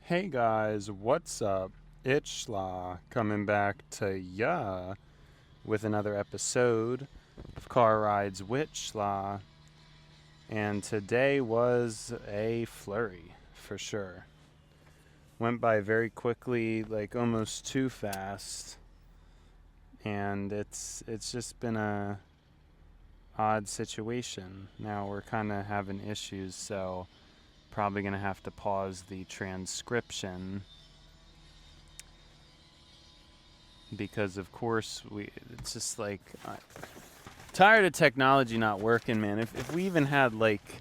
Hey guys, what's up? Itchla coming back to ya with another episode of Car Rides with Schla. And today was a flurry for sure. Went by very quickly, like almost too fast. And it's just been a odd situation. Now we're kind of having issues, so probably going to have to pause the transcription because of course it's just like tired of technology not working, man. If we even had like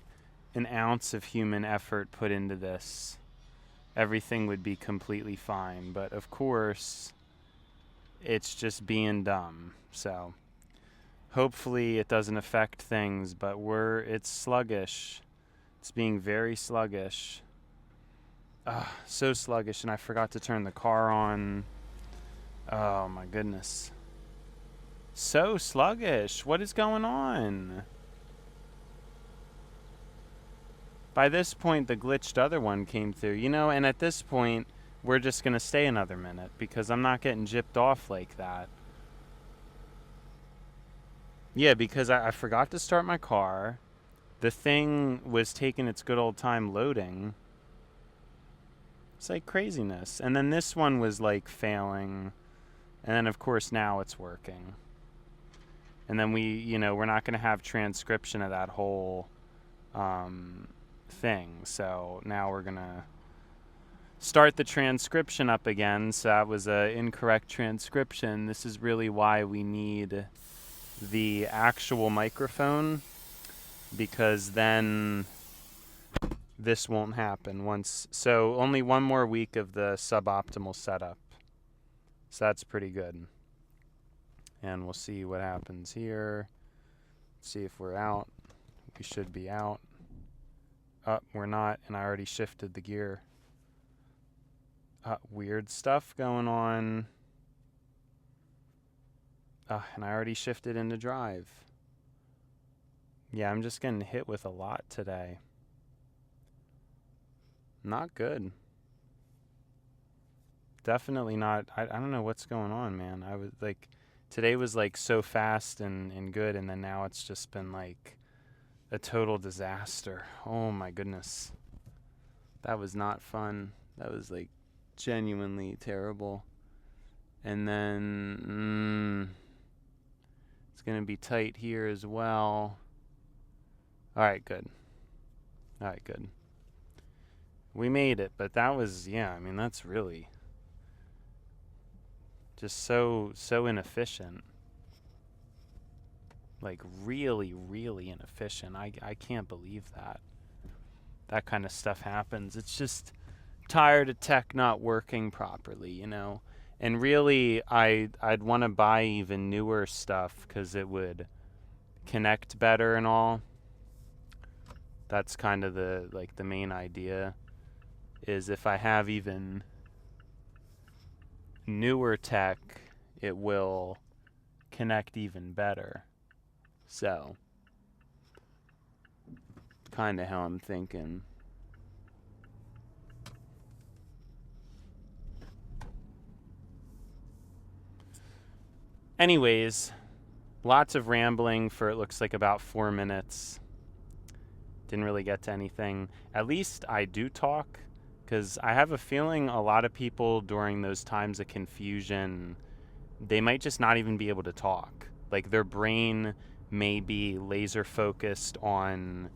an ounce of human effort put into this, everything would be completely fine. But of course it's just being dumb. So hopefully it doesn't affect things, but it's sluggish. It's being very sluggish. So sluggish, and I forgot to turn the car on. Oh my goodness. So sluggish. What is going on? By this point, the glitched other one came through, and at this point, we're just going to stay another minute because I'm not getting gypped off like that. Yeah, because I forgot to start my car. The thing was taking its good old time loading. It's like craziness. And then this one was like failing. And then, of course, now it's working. And then we're not going to have transcription of that whole thing. So now we're going to start the transcription up again. So that was an incorrect transcription. This is really why we need the actual microphone, because then this won't happen once. So only one more week of the suboptimal setup. So that's pretty good. And we'll see what happens here. See if we're out. We should be out. We're not, and I already shifted the gear. Weird stuff going on. And I already shifted into drive. Yeah, I'm just getting hit with a lot today. Not good. Definitely not. I don't know what's going on, man. I was like, today was like so fast and good, and then now it's just been like a total disaster. Oh my goodness. That was not fun. That was like genuinely terrible. And then it's going to be tight here as well. All right, good. We made it, but that was, that's really just so inefficient. Like really, really inefficient. I can't believe that kind of stuff happens. It's just tired of tech not working properly, And really, I'd want to buy even newer stuff because it would connect better and all. That's kind of the main idea, is if I have even newer tech, it will connect even better. So, kind of how I'm thinking. Anyways, lots of rambling for it looks like about 4 minutes. Didn't really get to anything. At least I do talk, because I have a feeling a lot of people during those times of confusion, they might just not even be able to talk. Like their brain may be laser focused on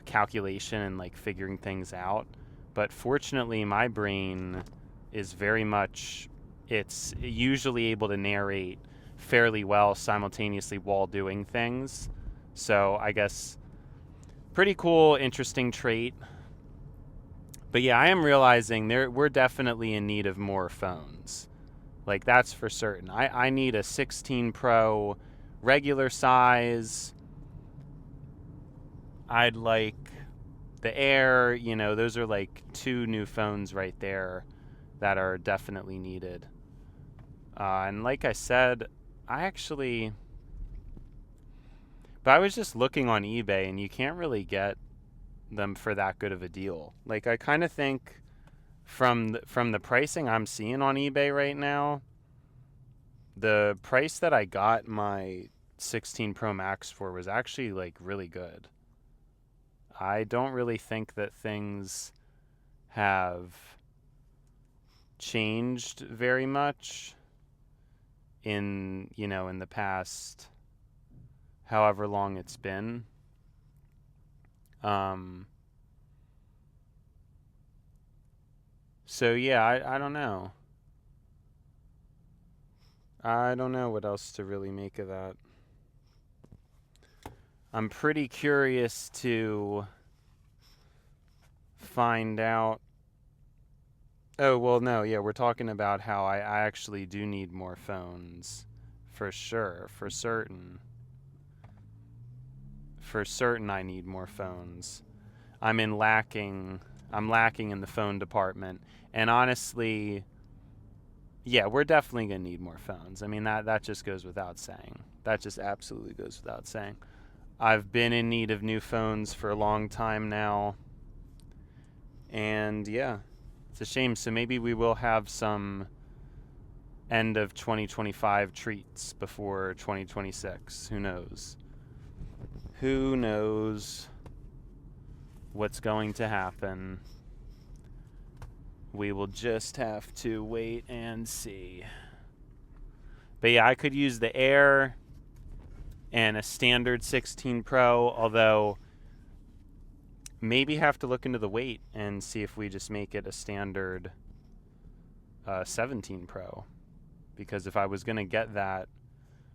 calculation and like figuring things out. But fortunately, my brain is very much, it's usually able to narrate fairly well simultaneously while doing things. So I guess pretty cool, interesting trait. But yeah, I am realizing we're definitely in need of more phones. Like, that's for certain. I need a 16 Pro regular size. I'd like the Air. Those are like 2 new phones right there that are definitely needed. And like I said, but I was just looking on eBay, and you can't really get them for that good of a deal. Like, I kind of think from the pricing I'm seeing on eBay right now, the price that I got my 16 Pro Max for was actually like really good. I don't really think that things have changed very much in the past however long it's been. So yeah, I don't know. I don't know what else to really make of that. I'm pretty curious to find out. Oh, well, no, yeah, we're talking about how I actually do need more phones. For sure, for certain. For certain I need more phones. I'm lacking in the phone department. And honestly, yeah, we're definitely going to need more phones. I mean, that just goes without saying. That just absolutely goes without saying. I've been in need of new phones for a long time now. And yeah, it's a shame. So maybe we will have some end of 2025 treats before 2026. Who knows? Who knows what's going to happen? We will just have to wait and see. But yeah, I could use the Air and a standard 16 Pro, although maybe have to look into the weight and see if we just make it a standard 17 Pro. Because if I was going to get that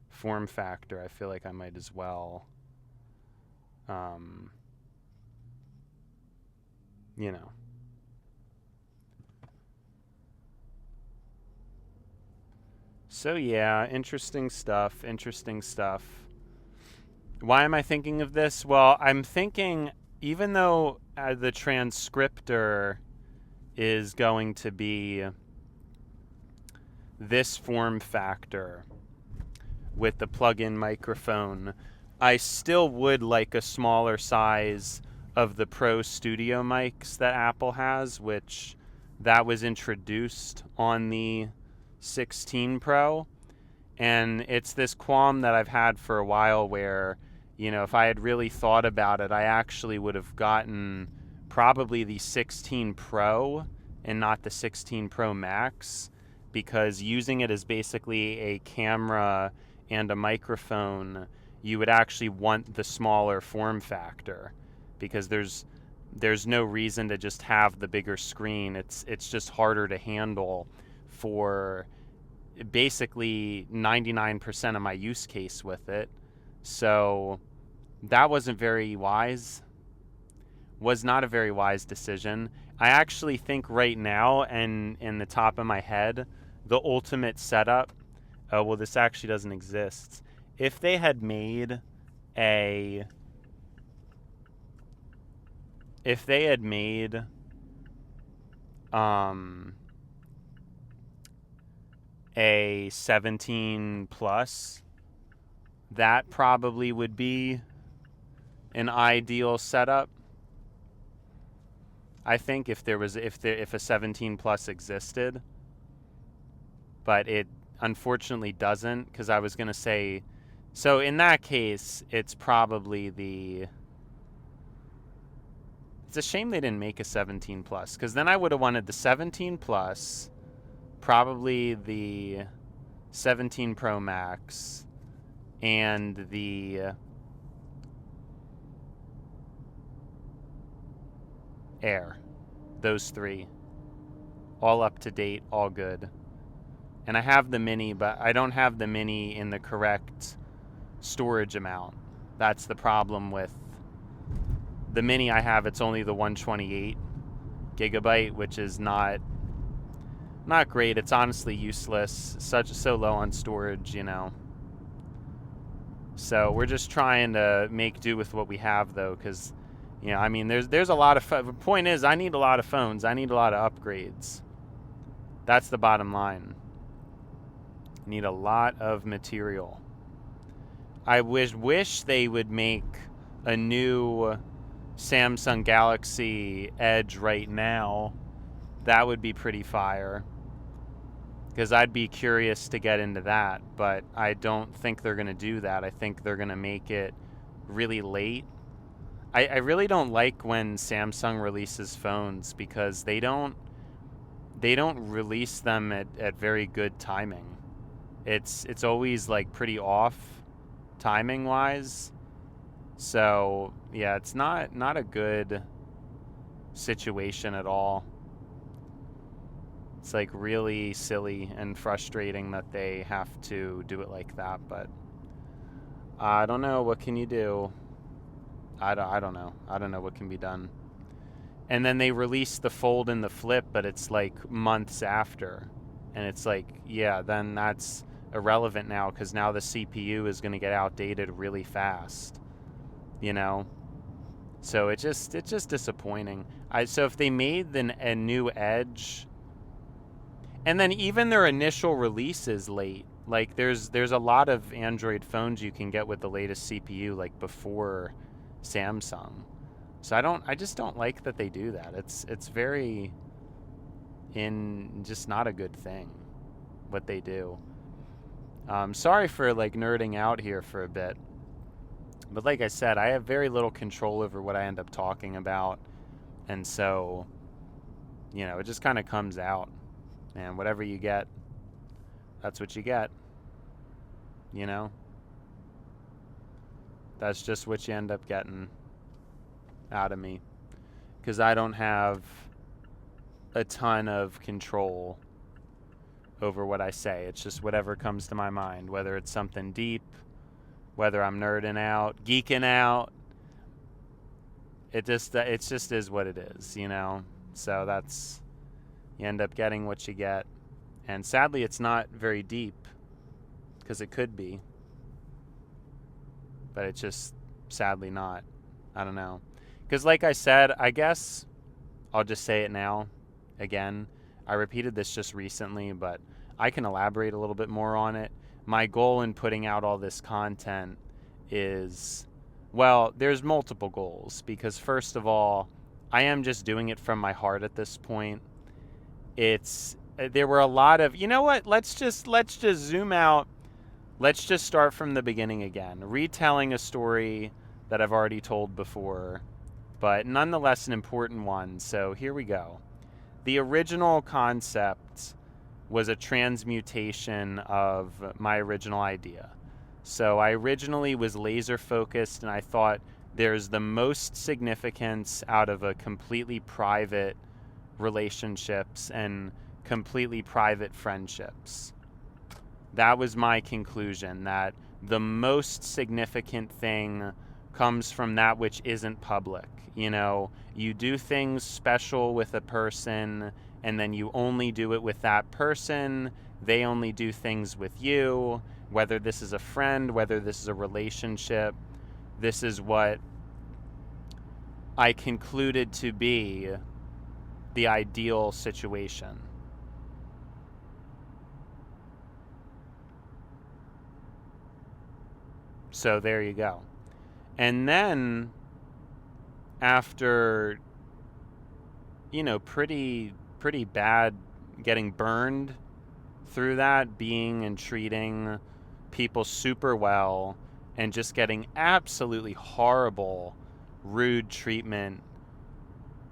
form factor, I feel like I might as well, you know. So yeah, interesting stuff. Why am I thinking of this? Well, I'm thinking, even though the transcriptor is going to be this form factor with the plug-in microphone, I still would like a smaller size of the Pro Studio mics that Apple has, which that was introduced on the 16 Pro. And it's this qualm that I've had for a while where, if I had really thought about it, I actually would have gotten probably the 16 Pro and not the 16 Pro Max, because using it as basically a camera and a microphone, you would actually want the smaller form factor, because there's no reason to just have the bigger screen. It's just harder to handle for basically 99% of my use case with it. So that wasn't very wise. Was not a very wise decision. I actually think right now, and in the top of my head, the ultimate setup, well, this actually doesn't exist. If they had made a 17 plus, that probably would be an ideal setup. I think if a 17 plus existed, but it unfortunately doesn't, because I was going to say, so in that case, it's probably it's a shame they didn't make a 17 plus, because then I would have wanted the 17 plus, probably the 17 Pro Max, and the Air. Those three. All up to date, all good. And I have the Mini, but I don't have the Mini in the correct storage amount. That's the problem with the Mini I have. It's only the 128 gigabyte, which is not great. It's honestly useless. So low on storage, So we're just trying to make do with what we have, though, because, I mean, there's a lot of the point is, I need a lot of phones. I need a lot of upgrades. That's the bottom line. Need a lot of material. I wish they would make a new Samsung Galaxy Edge right now That would be pretty fire. Because I'd be curious to get into that, but I don't think they're going to do that. I think they're going to make it really late. I really don't like when Samsung releases phones because they don't release them at very good timing. It's always like pretty off timing wise. So yeah, it's not a good situation at all. It's like really silly and frustrating that they have to do it like that, but I don't know. What can you do? I don't know. I don't know what can be done. And then they release the fold and the flip, but it's like months after. And it's like, yeah, then that's irrelevant now because now the CPU is going to get outdated really fast, you know? So it's just disappointing. So if they made a new Edge, and then even their initial release is late. Like there's a lot of Android phones you can get with the latest CPU like before Samsung. So I just don't like that they do that. It's very just not a good thing what they do. Sorry for like nerding out here for a bit. But like I said, I have very little control over what I end up talking about. And so, it just kind of comes out. And whatever you get, that's what you get. That's just what you end up getting out of me. Because I don't have a ton of control over what I say. It's just whatever comes to my mind, whether it's something deep, whether I'm nerding out, geeking out. It just is what it is, So you end up getting what you get. And sadly, it's not very deep because it could be. But it's just sadly not. I don't know. Because like I said, I guess I'll just say it now again. I repeated this just recently, but I can elaborate a little bit more on it. My goal in putting out all this content is, well, there's multiple goals. Because first of all, I am just doing it from my heart at this point. There were a lot of, you know what, let's just zoom out. Let's just start from the beginning again, retelling a story that I've already told before, but nonetheless an important one. So here we go. The original concept was a transmutation of my original idea. So I originally was laser focused, and I thought there's the most significance out of a completely private relationships and completely private friendships. That was my conclusion, that the most significant thing comes from that which isn't public. You do things special with a person, and then you only do it with that person. They only do things with you, whether this is a friend, whether this is a relationship. This is what I concluded to be the ideal situation. So there you go. And then after pretty bad getting burned through that, being and treating people super well and just getting absolutely horrible rude treatment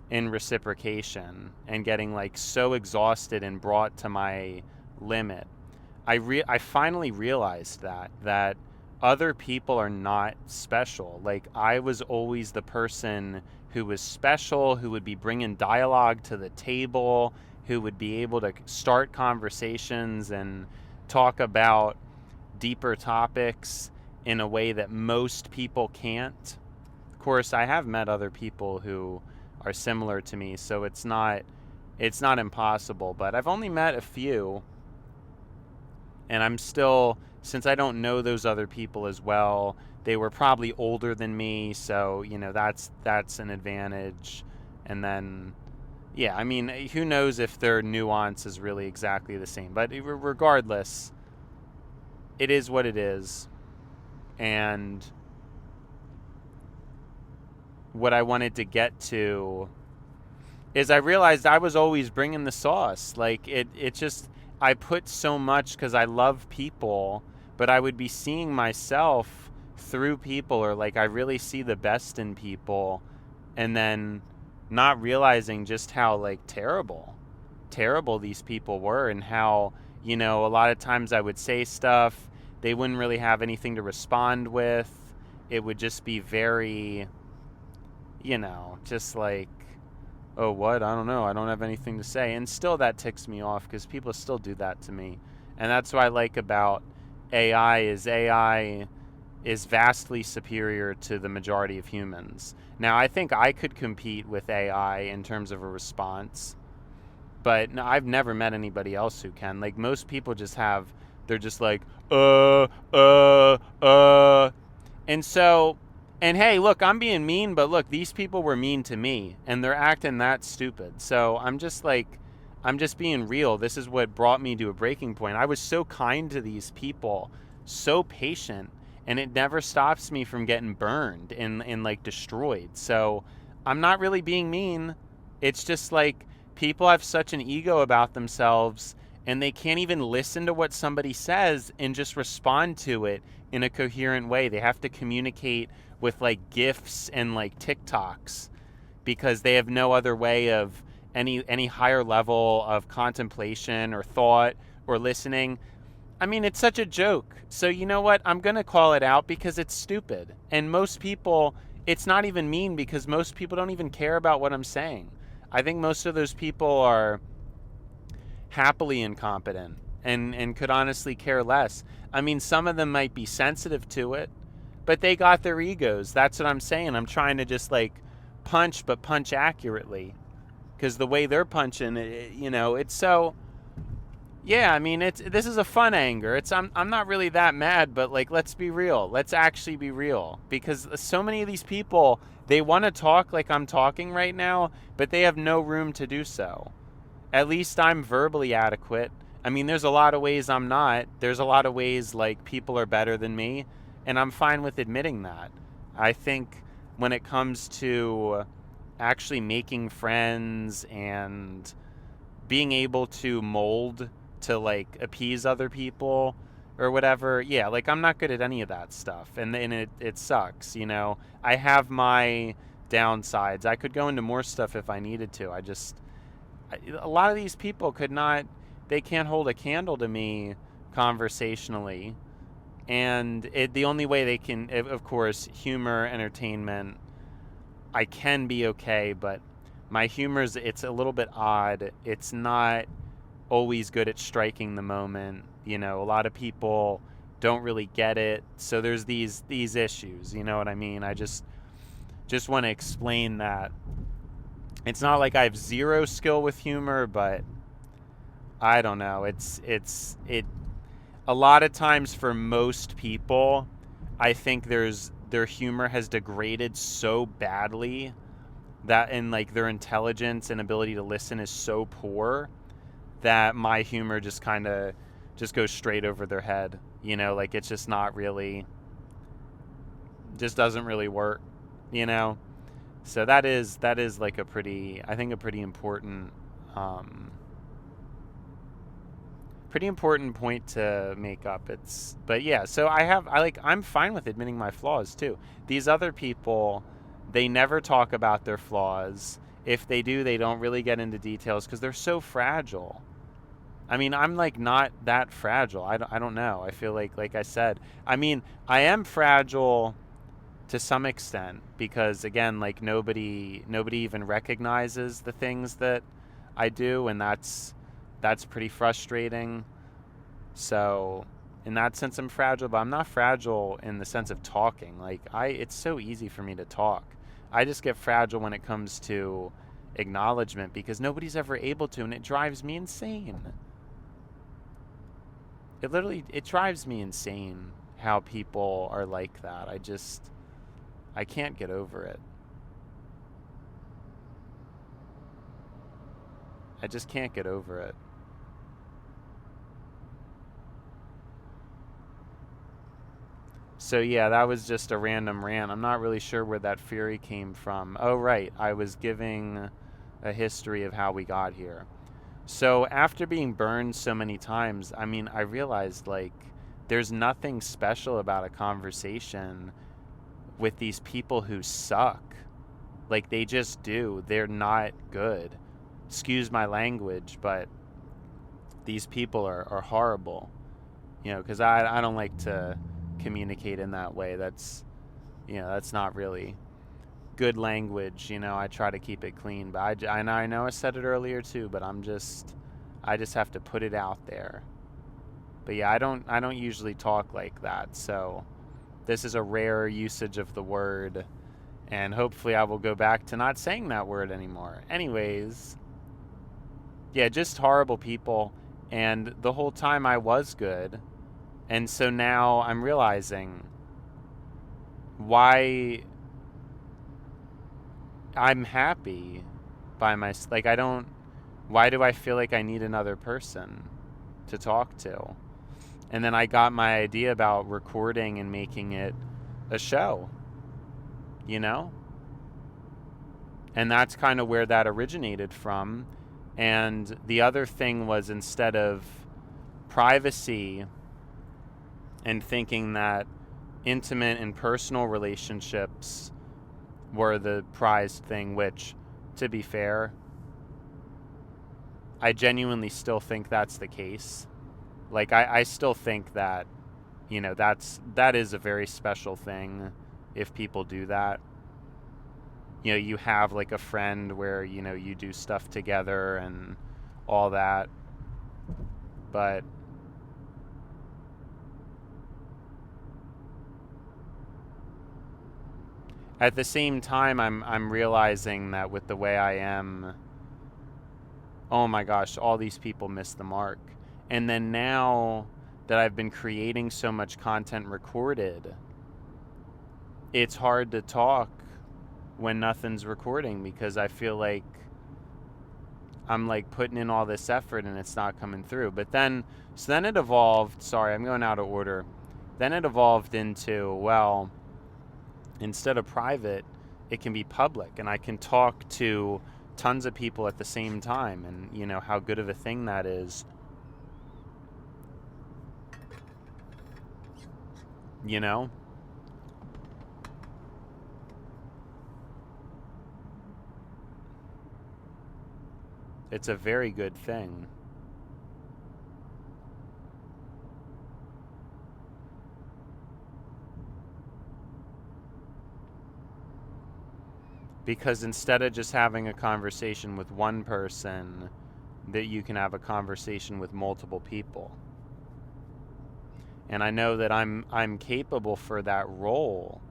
in reciprocation and getting like so exhausted and brought to my limit, I finally realized that other people are not special. Like, I was always the person who was special, who would be bringing dialogue to the table, who would be able to start conversations and talk about deeper topics in a way that most people can't. Of course, I have met other people who are similar to me, so it's not impossible, but I've only met a few, and I'm still, since I don't know those other people as well, they were probably older than me, so that's an advantage. And then who knows if their nuance is really exactly the same, but regardless, it is what it is. And what I wanted to get to is I realized I was always bringing the sauce. Like it just, I put so much because I love people, but I would be seeing myself through people, or like I really see the best in people, and then not realizing just how like terrible these people were, and how, you know, a lot of times I would say stuff, they wouldn't really have anything to respond with. It would just be very, you know, just like, oh, what? I don't know. I don't have anything to say. And still that ticks me off because people still do that to me. And that's what I like about AI is vastly superior to the majority of humans. Now, I think I could compete with AI in terms of a response, but no, I've never met anybody else who can. Like most people just have, they're just like, uh. And so, and hey, look, I'm being mean, but look, these people were mean to me and they're acting that stupid. So I'm just like, I'm just being real. This is what brought me to a breaking point. I was so kind to these people, so patient, and it never stops me from getting burned and like destroyed. So I'm not really being mean. It's just like people have such an ego about themselves and they can't even listen to what somebody says and just respond to it in a coherent way. They have to communicate with like GIFs and like TikToks because they have no other way of any higher level of contemplation or thought or listening. I mean, it's such a joke. So you know what? I'm going to call it out because it's stupid. And most people, it's not even mean because most people don't even care about what I'm saying. I think most of those people are happily incompetent and could honestly care less. I mean, some of them might be sensitive to it, but they got their egos. That's what I'm saying. I'm trying to just like punch, but punch accurately, because the way they're punching, you know, it's so. Yeah, I mean, this is a fun anger. I'm not really that mad, but like, let's be real. Let's actually be real, because so many of these people, they want to talk like I'm talking right now, but they have no room to do so. At least I'm verbally adequate. I mean, there's a lot of ways I'm not. There's a lot of ways like people are better than me, and I'm fine with admitting that. I think when it comes to actually making friends and being able to mold to like appease other people or whatever, yeah, like I'm not good at any of that stuff, and it sucks, you know. I have my downsides. I could go into more stuff if I needed to. A lot of these people could not, they can't hold a candle to me conversationally. And the only way they can, of course, humor, entertainment, I can be okay, but my humor's, it's a little bit odd. It's not always good at striking the moment. You know, a lot of people don't really get it. So there's these issues, you know what I mean? I just want to explain that it's not like I have zero skill with humor, but I don't know. It a lot of times for most people, I think their humor has degraded so badly that, and like their intelligence and ability to listen is so poor that my humor just kind of just goes straight over their head. You know, like it's just not really, just doesn't really work, you know? So that is like a pretty, I think a um, pretty important point to make up. But yeah, so I'm fine with admitting my flaws too. These other people, they never talk about their flaws. If they do, they don't really get into details because they're so fragile. I mean, I'm like not that fragile. I don't know. I feel like I said, I mean, I am fragile to some extent because again, like nobody even recognizes the things that I do, and that's pretty frustrating. So in that sense I'm fragile, but I'm not fragile in the sense of talking. Like it's so easy for me to talk. I just get fragile when it comes to acknowledgement because nobody's ever able to, and it drives me insane. It drives me insane how people are like that. I can't get over it. I just can't get over it. So yeah, that was just a random rant. I'm not really sure where that fury came from. Oh right, I was giving a history of how we got here. So after being burned so many times, I mean, I realized like there's nothing special about a conversation with these people who suck. Like they just do. They're not good. Excuse my language, but these people are horrible. You know, because I don't like to communicate in that way. That's, you know, that's not really good language. You know, I try to keep it clean. But I know I said it earlier too, but I just have to put it out there. But yeah, I don't usually talk like that. So this is a rare usage of the word. And hopefully I will go back to not saying that word anymore. Anyways, yeah, just horrible people. And the whole time I was good. And so now I'm realizing why I'm happy by myself. Like, I don't, why do I feel like I need another person to talk to? And then I got my idea about recording and making it a show, you know? And that's kind of where that originated from. And the other thing was, instead of privacy and thinking that intimate and personal relationships were the prized thing, which, to be fair, I genuinely still think that's the case. Like, I still think that, you know, that is a very special thing if people do that. You know, you have like a friend where, you know, you do stuff together and all that. But at the same time, I'm realizing that with the way I am, oh my gosh, all these people miss the mark. And then now that I've been creating so much content recorded, it's hard to talk when nothing's recording, because I feel like I'm like putting in all this effort and it's not coming through. But then, so then it evolved, sorry, I'm going out of order. Then it evolved into, well, instead of private, it can be public, and I can talk to tons of people at the same time, and you know how good of a thing that is. You know? It's a very good thing. Because instead of just having a conversation with one person, that you can have a conversation with multiple people. And I know that I'm capable for that role.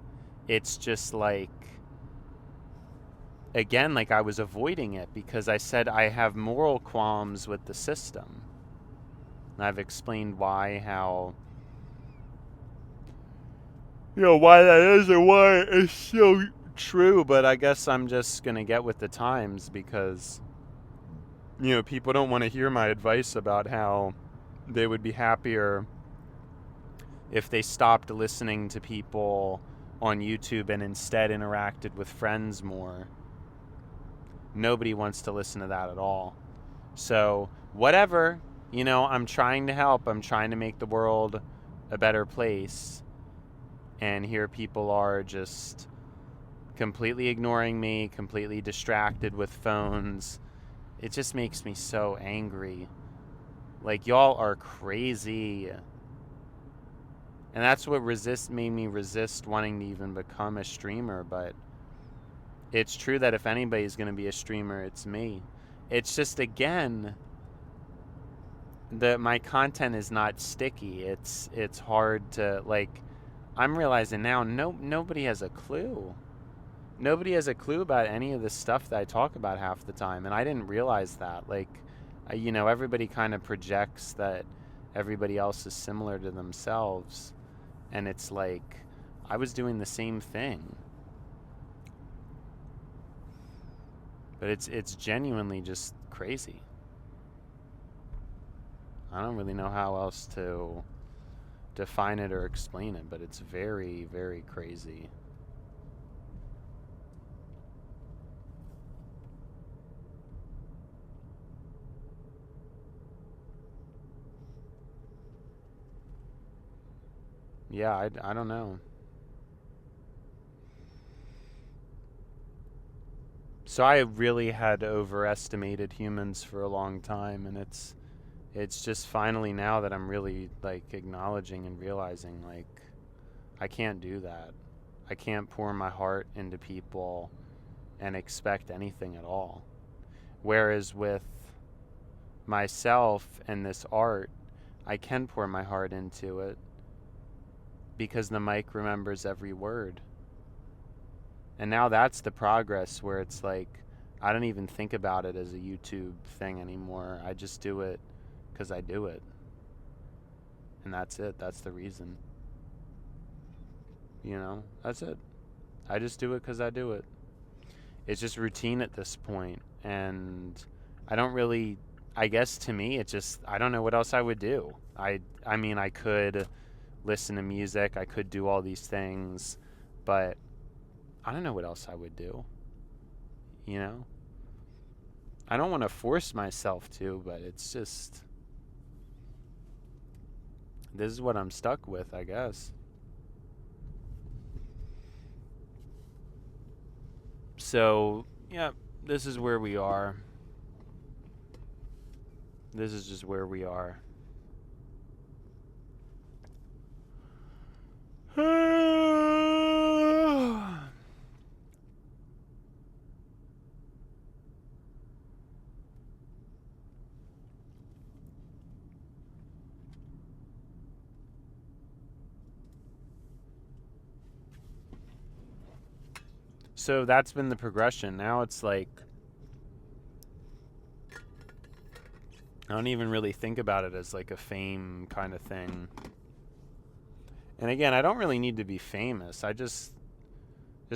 It's just like, again, like I was avoiding it because I said I have moral qualms with the system. And I've explained why, how, you know, why that is and why it's so true. But I guess I'm just going to get with the times, because, you know, people don't want to hear my advice about how they would be happier if they stopped listening to people on YouTube and instead interacted with friends more. Nobody wants to listen to that at all. So, whatever, you know, I'm trying to help. I'm trying to make the world a better place. And here people are just completely ignoring me, completely distracted with phones. It just makes me so angry. Like, y'all are crazy. And that's what made me resist wanting to even become a streamer. But it's true that if anybody's going to be a streamer, it's me. It's just, again, my content is not sticky. It's hard to, like, I'm realizing now nobody has a clue. Nobody has a clue about any of the stuff that I talk about half the time, and I didn't realize that. Like, you know, everybody kind of projects that everybody else is similar to themselves, and it's like I was doing the same thing. But it's genuinely just crazy. I don't really know how else to define it or explain it, but it's very, very crazy. yeah, I don't know. So I really had overestimated humans for a long time, and it's just finally now that I'm really like acknowledging and realizing like I can't do that. I can't pour my heart into people and expect anything at all. Whereas with myself and this art, I can pour my heart into it because the mic remembers every word. And now that's the progress where it's like I don't even think about it as a YouTube thing anymore. I just do it because I do it. And that's it. That's the reason. You know, that's it. I just do it because I do it. It's just routine at this point. And I don't really, I guess to me, it just, I don't know what else I would do. I mean, I could listen to music. I could do all these things. But I don't know what else I would do. You know? I don't want to force myself to, but it's just, this is what I'm stuck with, I guess. So, yeah, this is where we are. This is just where we are. So that's been the progression. Now it's like, I don't even really think about it as like a fame kind of thing. And again, I don't really need to be famous. I just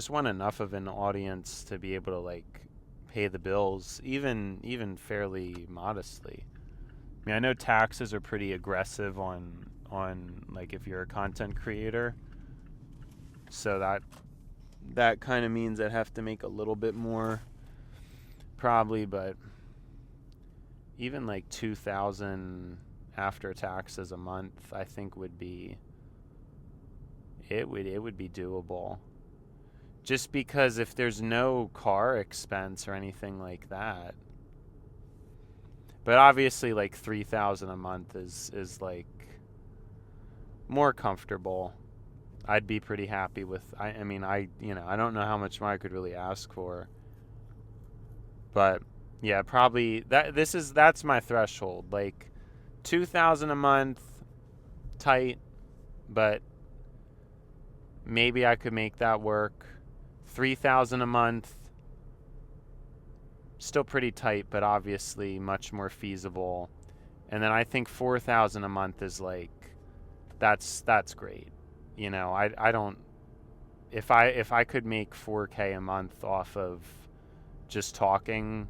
want enough of an audience to be able to like pay the bills, even fairly modestly. I mean, I know taxes are pretty aggressive on like if you're a content creator. So that kind of means I'd have to make a little bit more probably, but even like 2,000 after taxes a month I think would be it would be doable. Just because if there's no car expense or anything like that. But obviously like 3,000 a month is like more comfortable. I'd be pretty happy with I mean I don't know how much more I could really ask for. But yeah, probably that's my threshold. Like 2,000 a month tight, but maybe I could make that work. 3,000 a month still pretty tight, but obviously much more feasible. And then I think 4,000 a month is like that's great. You know, I don't if I could make 4K a month off of just talking,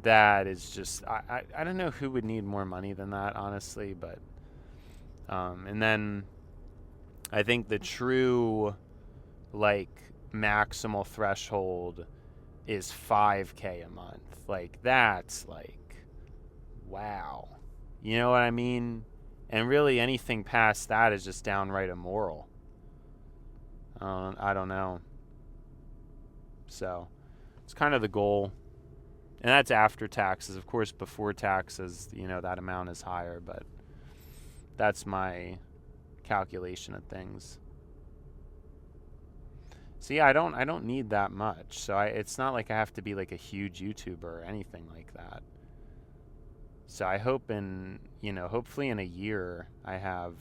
that is just I don't know who would need more money than that, honestly, but and then I think the true like maximal threshold is 5K a month. Like that's like wow. You know what I mean? And really anything past that is just downright immoral. I don't know. So it's kind of the goal. And that's after taxes. Of course, before taxes, that amount is higher, but that's my calculation of things. So yeah, I don't need that much. So it's not like I have to be like a huge YouTuber or anything like that. So I hope hopefully in a year I have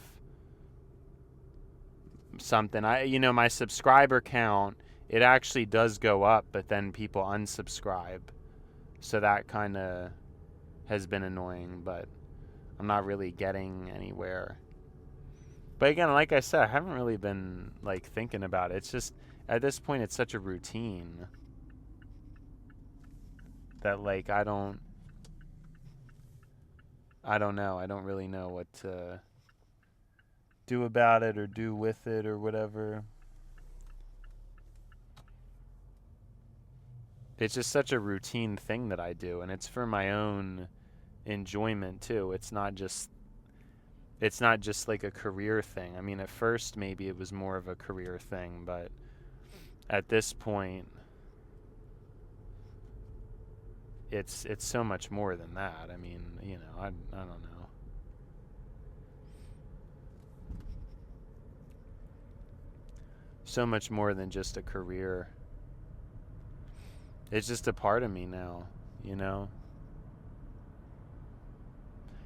something. My subscriber count, it actually does go up, but then people unsubscribe. So that kind of has been annoying, but I'm not really getting anywhere. But again, like I said, I haven't really been like thinking about it. It's just at this point it's such a routine that like I don't know. I don't really know what to do about it or do with it or whatever. It's just such a routine thing that I do, and it's for my own enjoyment too. It's not just It's not just like a career thing. I mean, at first maybe it was more of a career thing, but at this point it's so much more than that. I mean, I don't know. So much more than just a career. It's just a part of me now.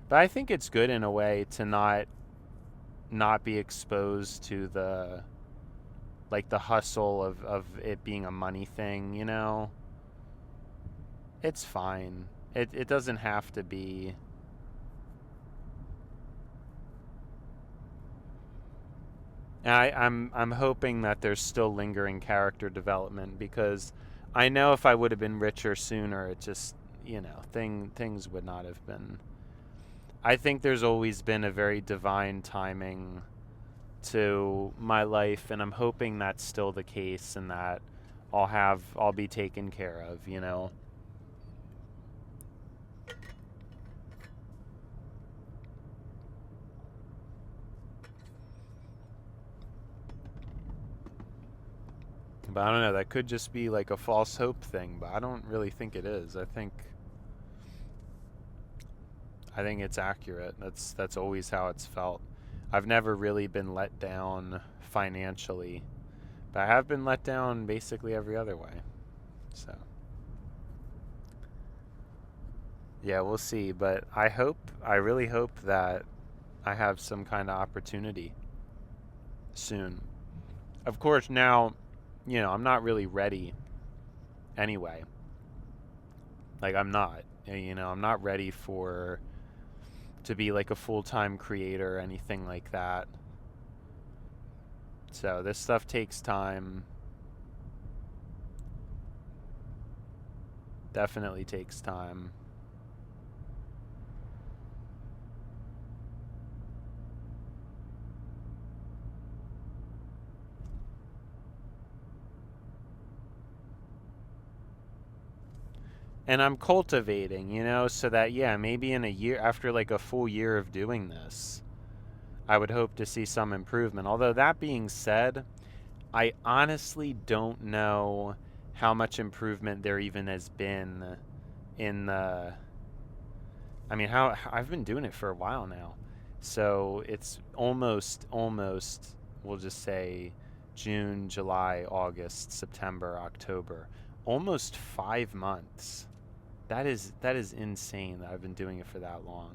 But I think it's good in a way to not be exposed to the hustle of it being a money thing. It's fine. It doesn't have to be. And I'm hoping that there's still lingering character development, because I know if I would have been richer sooner, it just things would not have been. I think there's always been a very divine timing to my life, and I'm hoping that's still the case, and that I'll be taken care of. But I don't know, that could just be like a false hope thing, but I don't really think it is. I think it's accurate. That's always how it's felt. I've never really been let down financially, but I have been let down basically every other way. So, yeah, we'll see, but I really hope that I have some kind of opportunity soon. Of course, now, I'm not really ready anyway. Like, I'm not. I'm not ready to be like a full-time creator or anything like that. So this stuff takes time. Definitely takes time. And I'm cultivating, so that, yeah, maybe in a year, after like a full year of doing this, I would hope to see some improvement. Although, that being said, I honestly don't know how much improvement there even has been in the. I mean, how I've been doing it for a while now. So it's almost, we'll just say June, July, August, September, October. Almost 5 months. That is insane that I've been doing it for that long.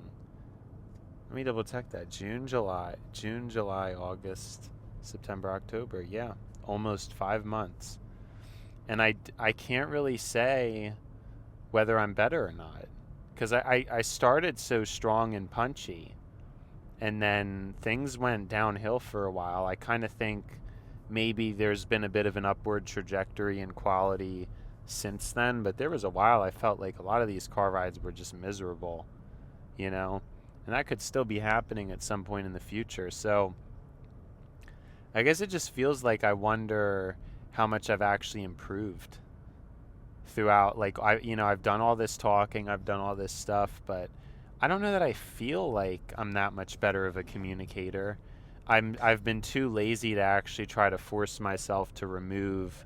Let me double check that. June, July, August, September, October. Yeah, almost 5 months. And I can't really say whether I'm better or not, because I started so strong and punchy, and then things went downhill for a while. I kind of think maybe there's been a bit of an upward trajectory in quality since then, but there was a while I felt like a lot of these car rides were just miserable, you know? And that could still be happening at some point in the future. So I guess it just feels like I wonder how much I've actually improved throughout. Like, I've done all this talking, I've done all this stuff, but I don't know that I feel like I'm that much better of a communicator. I've been too lazy to actually try to force myself to remove.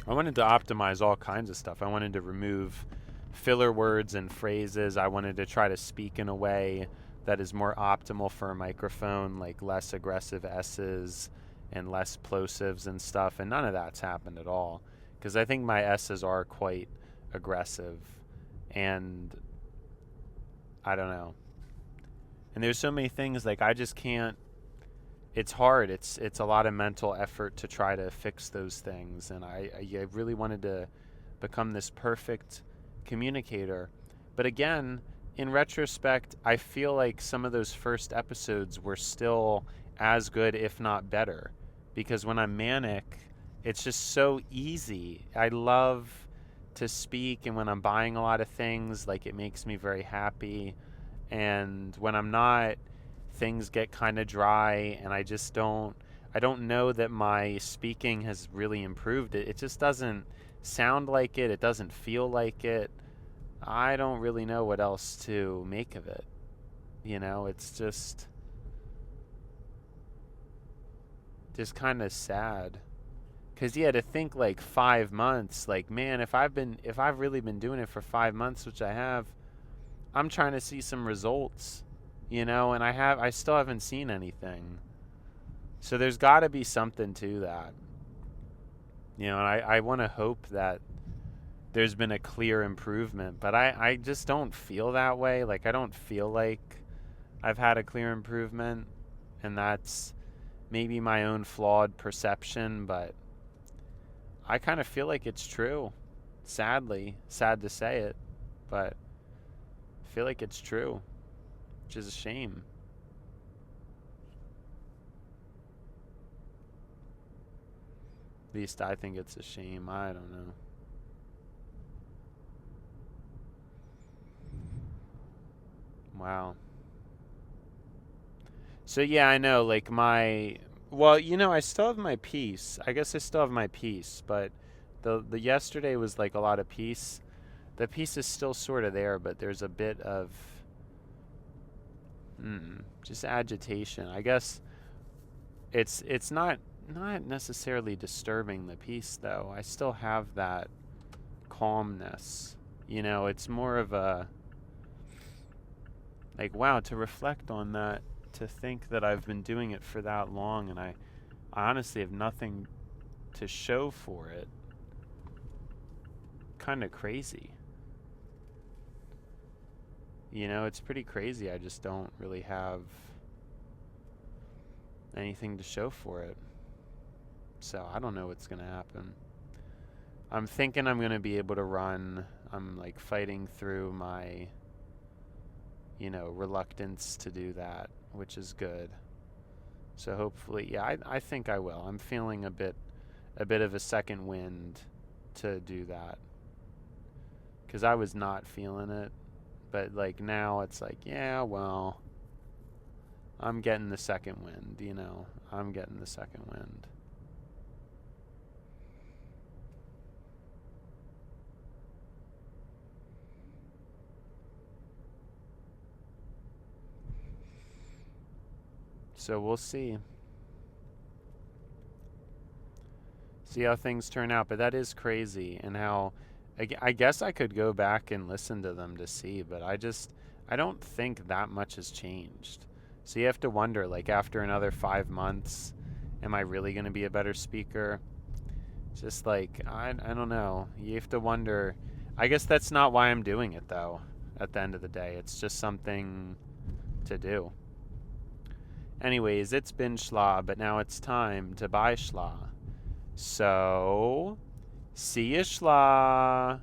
I wanted to optimize all kinds of stuff. I wanted to remove filler words and phrases. I wanted to try to speak in a way that is more optimal for a microphone, like less aggressive S's and less plosives and stuff. And none of that's happened at all, because I think my S's are quite aggressive. And I don't know. And there's so many things, like, I just can't. It's hard. It's a lot of mental effort to try to fix those things. And I really wanted to become this perfect communicator. But again, in retrospect, I feel like some of those first episodes were still as good, if not better. Because when I'm manic, it's just so easy. I love to speak, and when I'm buying a lot of things, like, it makes me very happy. And when I'm not, things get kind of dry, and I don't know that my speaking has really improved. It just doesn't sound like it. It doesn't feel like it. I don't really know what else to make of it. You know, it's just kind of sad. Cause yeah, to think like 5 months, like man, if I've really been doing it for 5 months, which I have, I'm trying to see some results, you know, and I still haven't seen anything. So there's got to be something to that, you know. And I want to hope that there's been a clear improvement, but I just don't feel that way. Like I don't feel like I've had a clear improvement, and that's maybe my own flawed perception, but I kind of feel like it's true. Sadly, sad to say it, but I feel like it's true, which is a shame. At least I think it's a shame. I don't know. Wow. So yeah, I know, like well, you know, I still have my piece. I guess I still have my piece, but the yesterday was like a lot of peace. The piece is still sort of there, but there's a bit of just agitation. I guess it's not necessarily disturbing the piece though. I still have that calmness. You know, it's more of a like wow, to reflect on that, to think that I've been doing it for that long and I honestly have nothing to show for it. Kind of crazy. You know, it's pretty crazy. I just don't really have anything to show for it. So I don't know what's going to happen. I'm thinking I'm going to be able to run. I'm like fighting through my, you know, reluctance to do that, which is good. So hopefully, yeah, I think I will. I'm feeling a bit of a second wind to do that. Because I was not feeling it. But like now it's like, yeah, well, I'm getting the second wind, you know. I'm getting the second wind. So we'll see. See how things turn out. But that is crazy. And how, I guess I could go back and listen to them to see. But I don't think that much has changed. So you have to wonder, like after another 5 months, am I really going to be a better speaker? Just like, I don't know. You have to wonder. I guess that's not why I'm doing it, though, at the end of the day. It's just something to do. Anyways, it's been schla, but now it's time to buy schla. So, see ya schla.